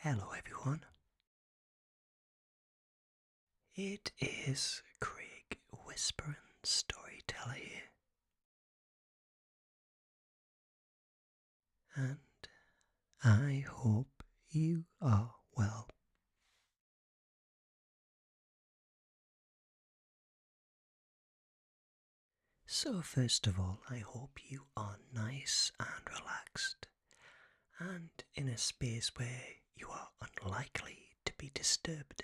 Hello everyone, it is Craig Whispering Storyteller here, and I hope you are well. So first of all, I hope you are nice and relaxed, and in a space where you are unlikely to be disturbed.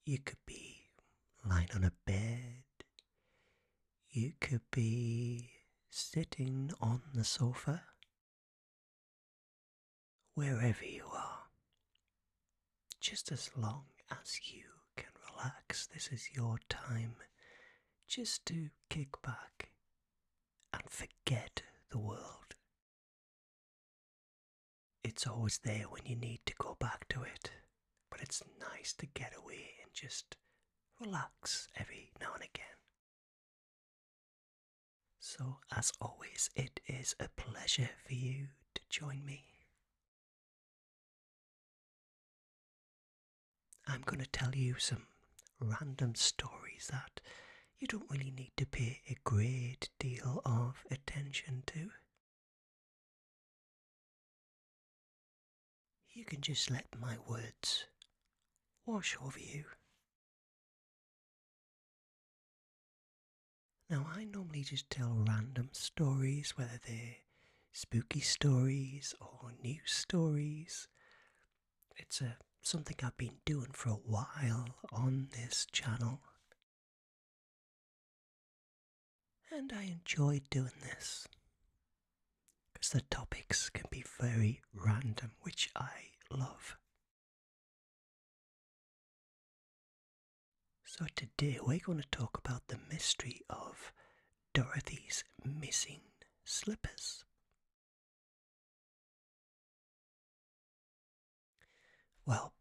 You could be lying on a bed, you could be sitting on the sofa, wherever you are, just as long as you can relax. This is your time just to kick back and forget the world. It's always there when you need to go back to it, but it's nice to get away and just relax every now and again. So, as always, it is a pleasure for you to join me. I'm going to tell you some random stories that you don't really need to pay a great deal of attention to. You can just let my words wash over you. Now, I normally just tell random stories, whether they're spooky stories or news stories. It's something I've been doing for a while on this channel, and I enjoy doing this because the topics can be very random, which I love. So today we're going to talk about the mystery of Dorothy's missing slippers. Well,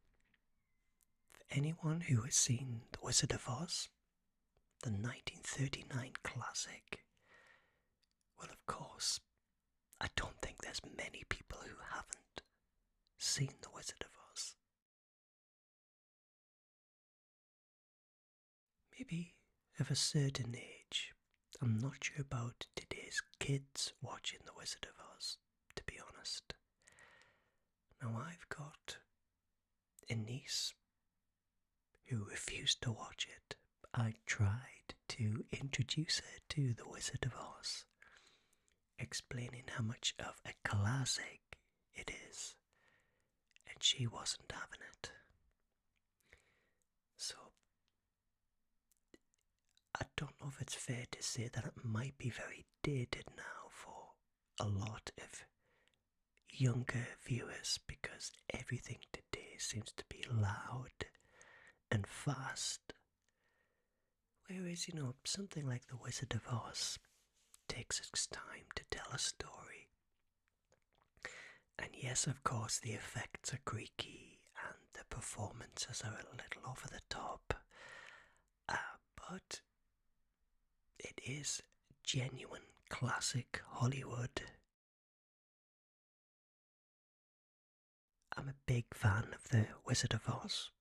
for anyone who has seen The Wizard of Oz, the 1939 classic, well, of course, I don't think there's many people who haven't seen The Wizard of Oz. Maybe of a certain age. I'm not sure about today's kids watching The Wizard of Oz, to be honest. Now, I've got a niece who refused to watch it. I tried to introduce her to The Wizard of Oz, explaining how much of a classic it is, and she wasn't having it. So, I don't know if it's fair to say that it might be very dated now for a lot of younger viewers, because everything today seems to be loud and fast. Whereas, something like The Wizard of Oz takes its time to tell a story. And yes, of course, the effects are creaky and the performances are a little over the top. But it is genuine classic Hollywood. I'm a big fan of The Wizard of Oz.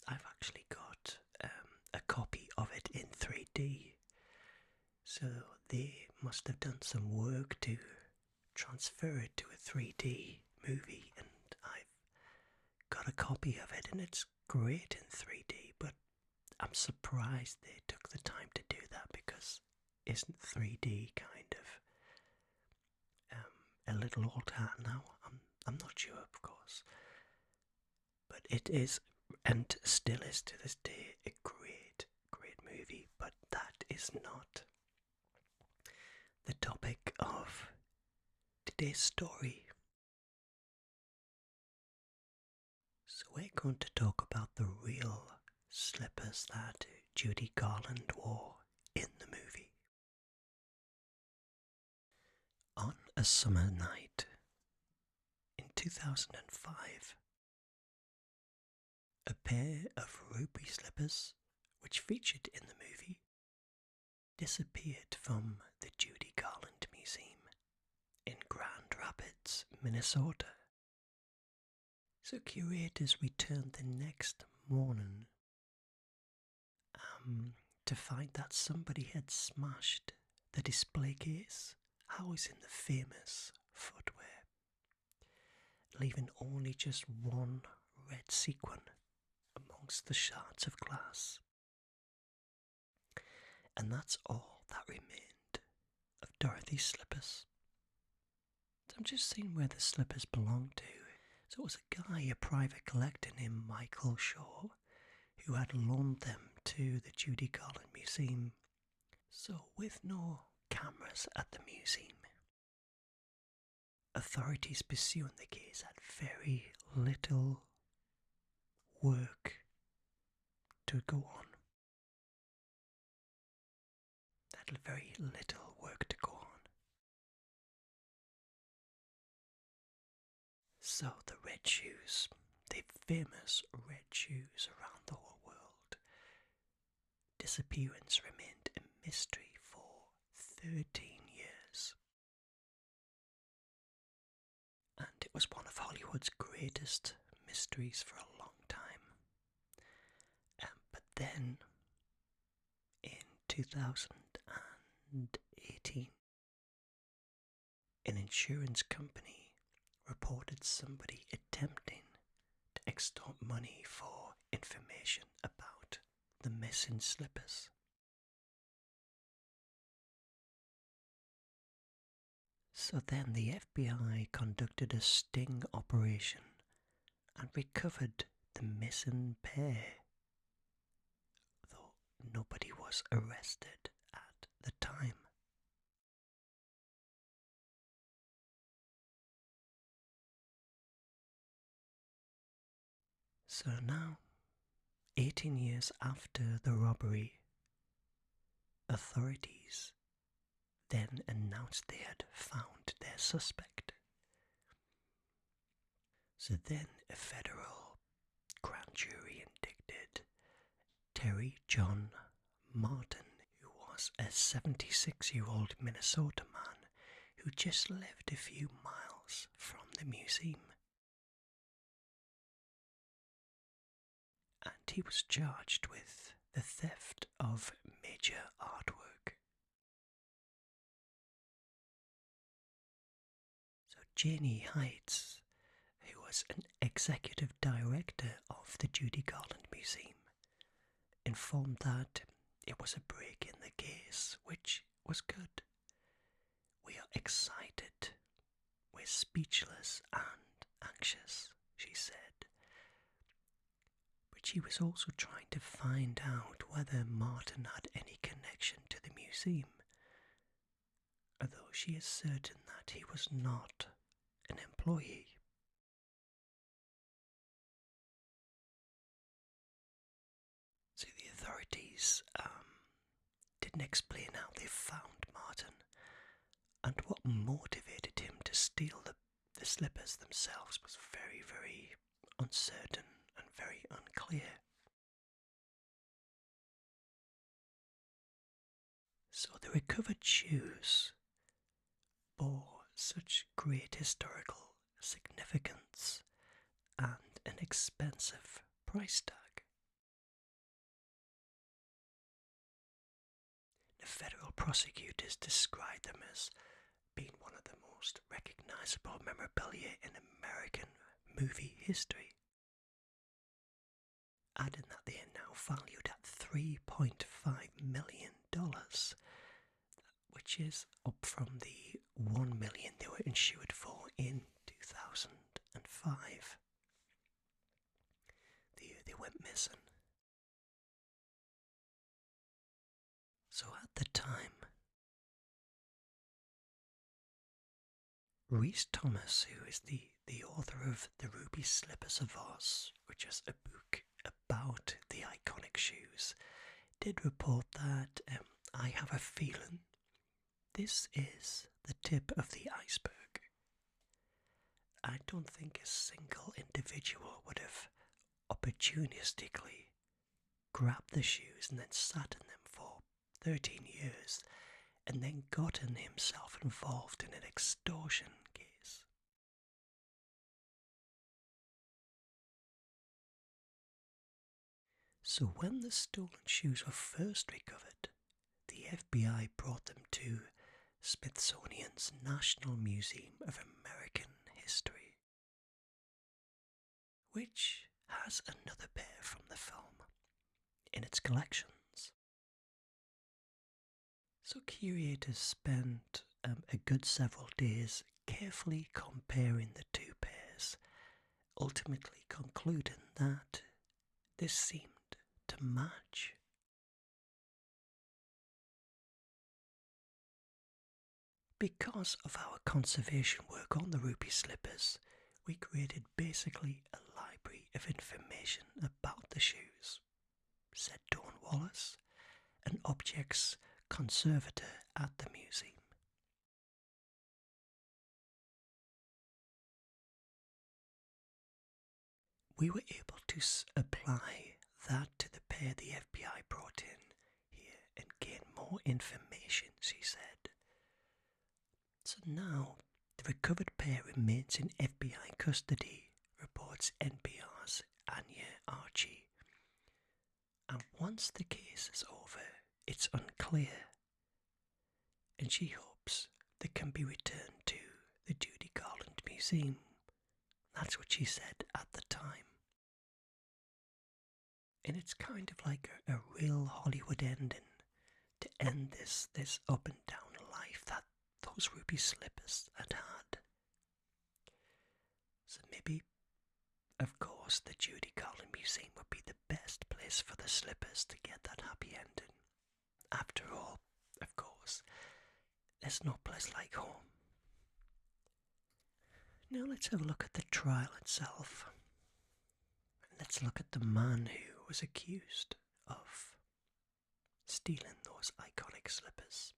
I've actually got a copy of it in 3D. So they must have done some work to transfer it to a 3D movie, and I've got a copy of it, and it's great in 3D, but I'm surprised they took the time to do that, because isn't 3D kind of a little old hat now? I'm not sure, of course, but it is, and still is to this day, a great movie. But that is not the topic of today's story. So we're going to talk about the real slippers that Judy Garland wore in the movie. On a summer night in 2005, a pair of ruby slippers, which featured in the movie, disappeared from the Judy Garland Museum in Grand Rapids, Minnesota. So curators returned the next morning to find that somebody had smashed the display case housing the famous footwear, leaving only just one red sequin amongst the shards of glass. And that's all that remained of Dorothy's slippers. So I'm just seeing where the slippers belonged to. So it was a guy, a private collector named Michael Shaw, who had loaned them to the Judy Garlands Museum. So with no cameras at the museum, authorities pursuing the case had very little work to go on. They had very little work to go on. So the red shoes, the famous red shoes around the whole world, disappearance remained a mystery for 13 years. And it was one of Hollywood's greatest mysteries for a long time. But then, in 2018, an insurance company reported somebody attempting to extort money for information about the missing slippers. So then the FBI conducted a sting operation and recovered the missing pair, though nobody was arrested at the time. So now, 18 years after the robbery, authorities then announced they had found their suspect. So then a federal grand jury indicted Terry John Martin, who was a 76-year-old Minnesota man who just lived a few miles from the museum. And he was charged with the theft of major artwork. So Janie Heights, who was an executive director of the Judy Garlands Museum, informed that it was a break in the case, which was good. We are excited, we're speechless and anxious, she said. But she was also trying to find out whether Martin had any connection to the museum, although she is certain that he was not an employee. So the authorities didn't explain how they found Martin and what motivated him to steal the slippers themselves was very, very uncertain and very unclear. So the recovered shoes bore such great historical significance and an expensive price tag. The federal prosecutors described them as being one of the most recognizable memorabilia in American movie history, adding that they are now valued at $3.5 million, which is up from the $1 million they were insured for in 2005. The year they went missing. So at the time, Rhys Thomas, who is the author of The Ruby Slippers of Oz, which is a book about the iconic shoes, did report that I have a feeling this is the tip of the iceberg. I don't think a single individual would have opportunistically grabbed the shoes and then sat in them for 13 years and then gotten himself involved in an extortion case. So when the stolen shoes were first recovered, the FBI brought them to Smithsonian's National Museum of American History, which has another pair from the film in its collections. So curators spent a good several days carefully comparing the two pairs, ultimately concluding that this seemed to match. Because of our conservation work on the ruby slippers, we created basically a library of information about the shoes, said Dawn Wallace, an objects conservator at the museum. We were able to apply that to the pair the FBI brought in here and gain more information, she said. So now the recovered pair remains in FBI custody, reports NPR's Anya Archie. And once the case is over, it's unclear, and she hopes they can be returned to the Judy Garland Museum. That's what she said at the time. And it's kind of like a real Hollywood ending to end this up and down life that those ruby slippers had had. So maybe, of course, the Judy Garland Museum would be the best place for the slippers to get that happy ending. After all, of course, there's no place like home. Now let's have a look at the trial itself. Let's look at the man who was accused of stealing those iconic slippers.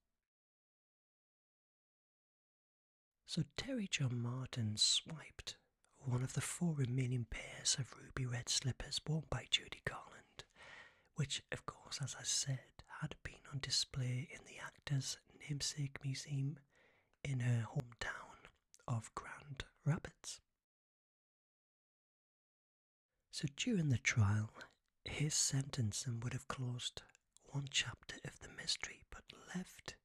So Terry John Martin swiped one of the 4 remaining pairs of ruby red slippers worn by Judy Garland, which, of course, as I said, had been on display in the actor's namesake museum in her hometown of Grand Rapids. So during the trial, his sentencing would have closed one chapter of the mystery, but left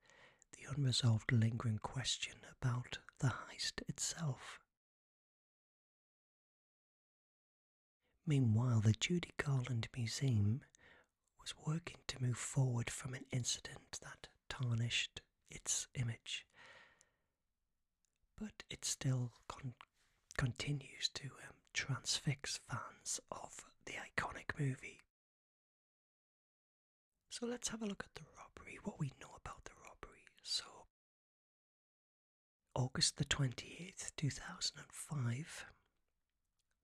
the unresolved lingering question about the heist itself. Meanwhile, the Judy Garland Museum was working to move forward from an incident that tarnished its image, but it still continues to transfix fans of the iconic movie. So let's have a look at the robbery, what we know about the robbery. So, August the 28th, 2005,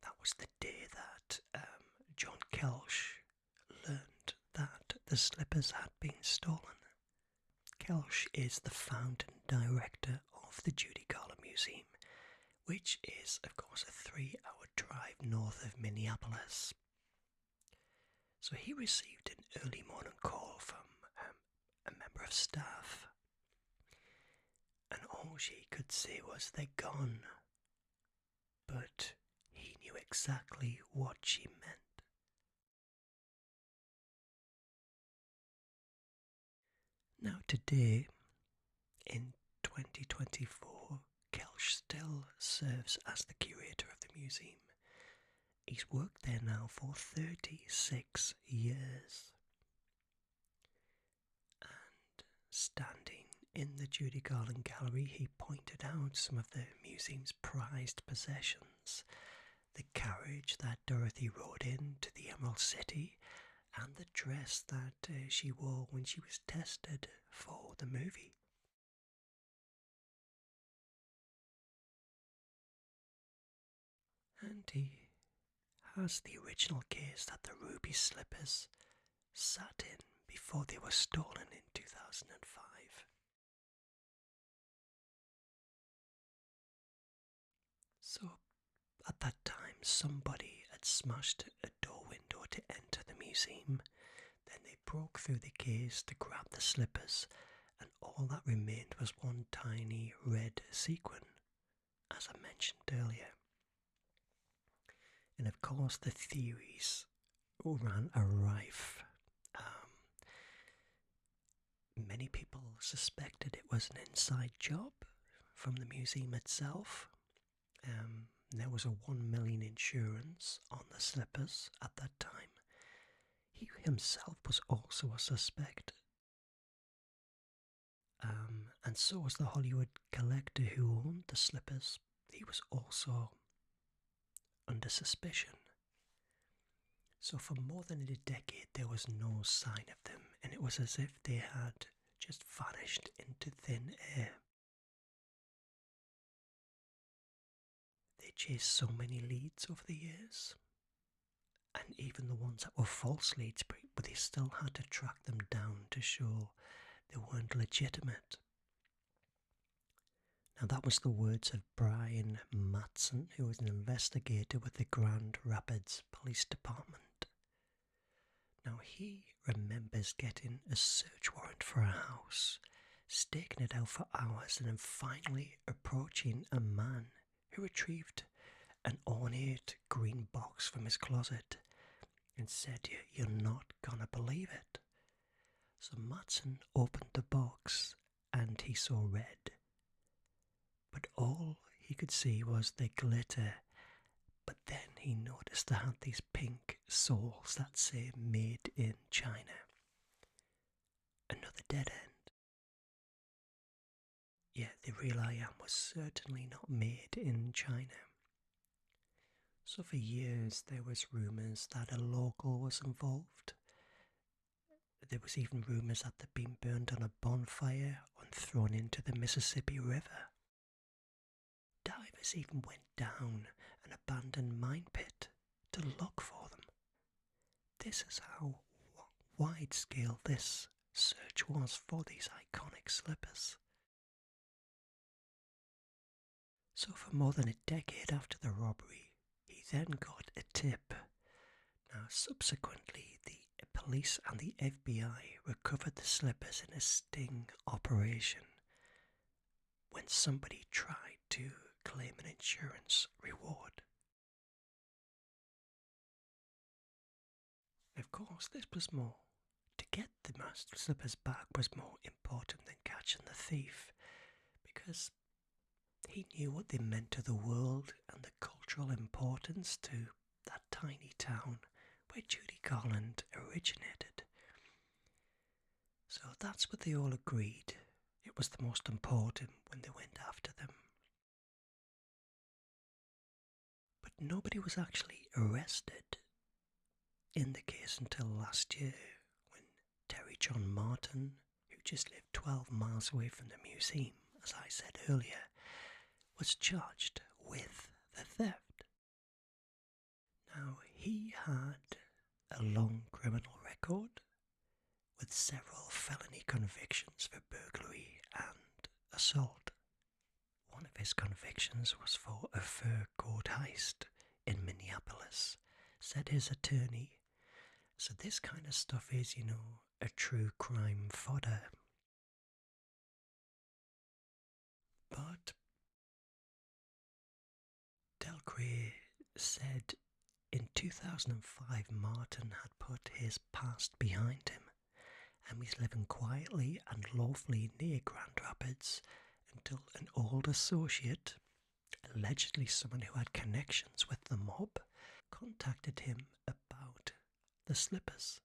that was the day that John Kelsch learned that the slippers had been stolen. Kelsch is the founding director of the Judy Garland Museum, which is, of course, a 3-hour drive north of Minneapolis. So he received an early morning call from a member of staff, and all she could say was, "They're gone." But he knew exactly what she meant. Now today, in 2024, Kelsch still serves as the curator of the museum. He's worked there now for 36 years. And standing in the Judy Garland Gallery, he pointed out some of the museum's prized possessions. The carriage that Dorothy rode in to the Emerald City, and the dress that she wore when she was tested for the movie. And he has the original case that the ruby slippers sat in before they were stolen in 2005. So, at that time, somebody had smashed a door window to enter the museum. Then they broke through the case to grab the slippers, and all that remained was one tiny red sequin, as I mentioned earlier. And of course, the theories ran a rife. Many people suspected it was an inside job from the museum itself. There was a 1 million insurance on the slippers at that time. He himself was also a suspect. And so was the Hollywood collector who owned the slippers. He was also under suspicion. So for more than a decade there was no sign of them, and it was as if they had just vanished into thin air. They chased so many leads over the years, and even the ones that were false leads, but they still had to track them down to show they weren't legitimate. Now that was the words of Brian Matson, who was an investigator with the Grand Rapids Police Department. Now he remembers getting a search warrant for a house, staking it out for hours, and then finally approaching a man who retrieved an ornate green box from his closet and said, "You're not gonna believe it." So Matson opened the box and he saw red. But all he could see was the glitter. But then he noticed they had these pink soles that say "Made in China." Another dead end. Yeah, the real I Am was certainly not made in China. So for years there was rumours that a local was involved. There was even rumours that they'd been burned on a bonfire and thrown into the Mississippi River. Divers even went down an abandoned mine pit to look for them. This is how wide-scale this search was for these iconic slippers. So for more than a decade after the robbery, he then got a tip. Now subsequently, the police and the FBI recovered the slippers in a sting operation when somebody tried to claim an insurance reward. Of course, this was more. To get the slippers back was more important than catching the thief, because he knew what they meant to the world and the cultural importance to that tiny town where Judy Garland originated. So that's what they all agreed. It was the most important when they went after them. But nobody was actually arrested in the case until last year, when Terry John Martin, who just lived 12 miles away from the museum, as I said earlier, was charged with the theft. Now, he had a long criminal record with several felony convictions for burglary and assault. One of his convictions was for a fur coat heist in Minneapolis, said his attorney. So this kind of stuff is, a true crime fodder. But Delcray said in 2005 Martin had put his past behind him and was living quietly and lawfully near Grand Rapids until an old associate, allegedly someone who had connections with the mob, contacted him about the slippers.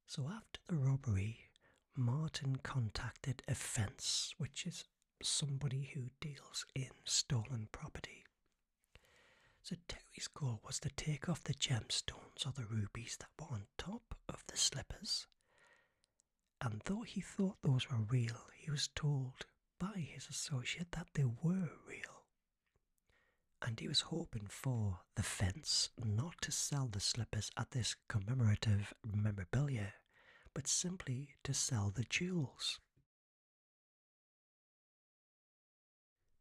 So after the robbery, Martin contacted a fence, which is somebody who deals in stolen property. So Terry's goal was to take off the gemstones or the rubies that were on top of the slippers. And though he thought those were real, he was told by his associate that they were real. And he was hoping for the fence not to sell the slippers at this commemorative memorabilia, but simply to sell the jewels.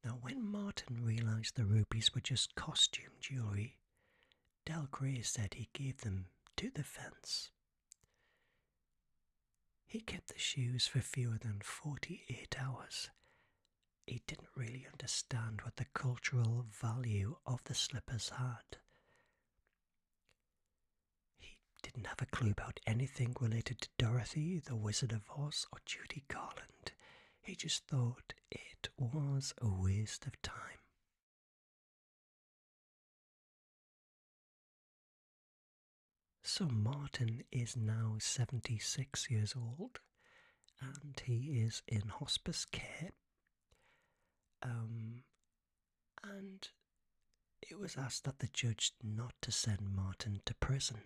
Now when Martin realised the rubies were just costume jewellery, Delcray said he gave them to the fence. He kept the shoes for fewer than 48 hours. He didn't really understand what the cultural value of the slippers had. He didn't have a clue about anything related to Dorothy, the Wizard of Oz, or Judy Garland. He just thought it was a waste of time. So Martin is now 76 years old and he is in hospice care. And it was asked that the judge not to send Martin to prison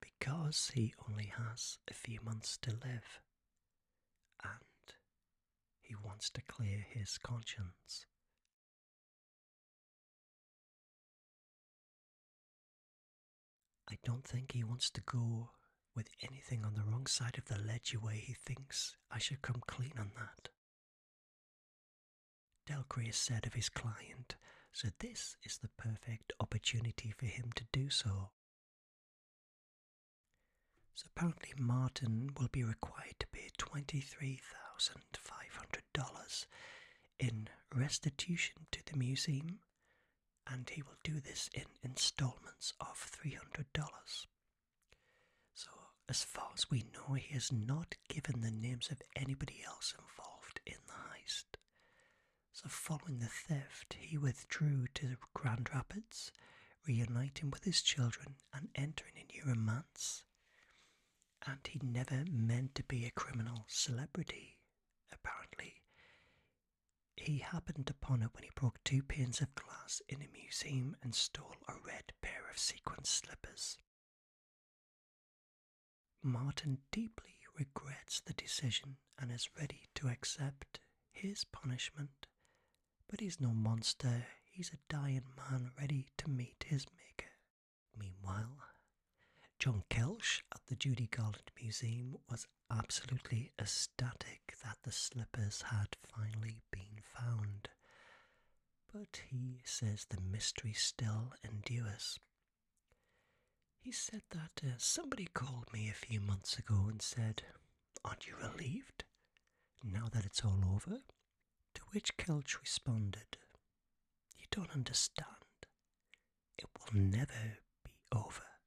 because he only has a few months to live and he wants to clear his conscience. I don't think he wants to go with anything on the wrong side of the ledger where he thinks I should come clean on that. Delcrea said of his client, so this is the perfect opportunity for him to do so. So apparently Martin will be required to pay $23,500 in restitution to the museum, and he will do this in installments of $300. So as far as we know, he has not given the names of anybody else involved in the heist. So following the theft, he withdrew to Grand Rapids, reuniting with his children and entering a new romance. And he never meant to be a criminal celebrity, apparently. He happened upon it when he broke 2 panes of glass in a museum and stole a red pair of sequin slippers. Martin deeply regrets the decision and is ready to accept his punishment. But he's no monster, he's a dying man ready to meet his maker. Meanwhile, John Kelsch at the Judy Garland Museum was absolutely ecstatic that the slippers had finally been found. But he says the mystery still endures. He said that somebody called me a few months ago and said, "Aren't you relieved now that it's all over?" To which Kelch responded, "You don't understand. It will never be over."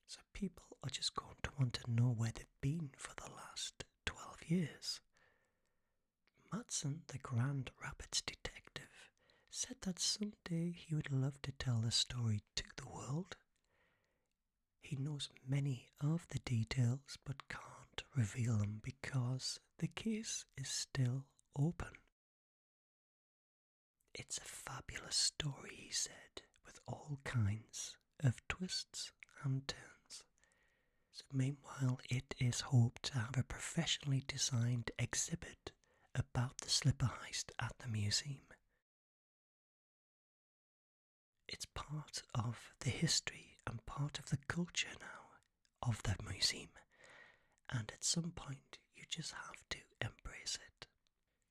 So people are just going to want to know where they've been for the last 12 years. Matson, the Grand Rapids detective, said that someday he would love to tell the story to the world. He knows many of the details but can't reveal them because the case is still open. It's a fabulous story, he said, with all kinds of twists and turns. So meanwhile, it is hoped to have a professionally designed exhibit about the slipper heist at the museum. It's part of the history and part of the culture now of the museum, and at some point you just have to embrace it,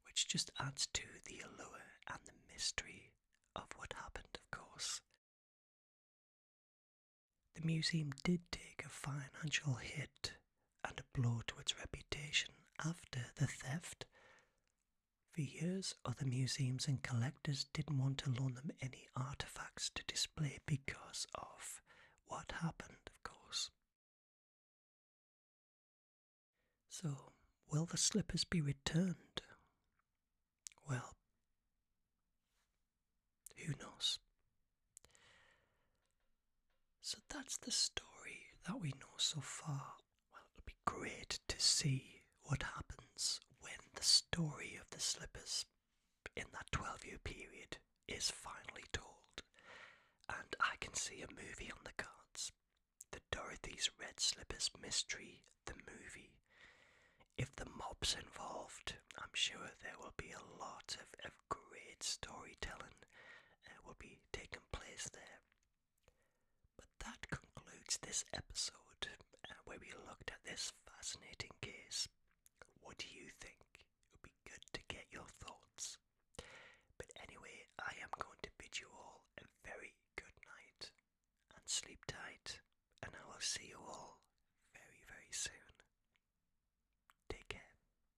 which just adds to the allure and the mystery of what happened, of course. The museum did take a financial hit and a blow to its reputation after the theft. For years, other museums and collectors didn't want to loan them any artifacts to display because of what happened, of course. So, will the slippers be returned? Well, who knows? So that's the story that we know so far. Well, it'll be great to see what happens when the story of the slippers in that 12-year period is finally told. And I can see a movie on the cards. The Dorothy's Red Slippers Mystery, the movie. If the mob's involved, I'm sure there will be a lot of great storytelling will be taking place there. But that concludes this episode where we looked at this fascinating case. What do you think? It would be good to get your thoughts. But anyway, I am going to bid you all a very good night and sleep tight, and I will see you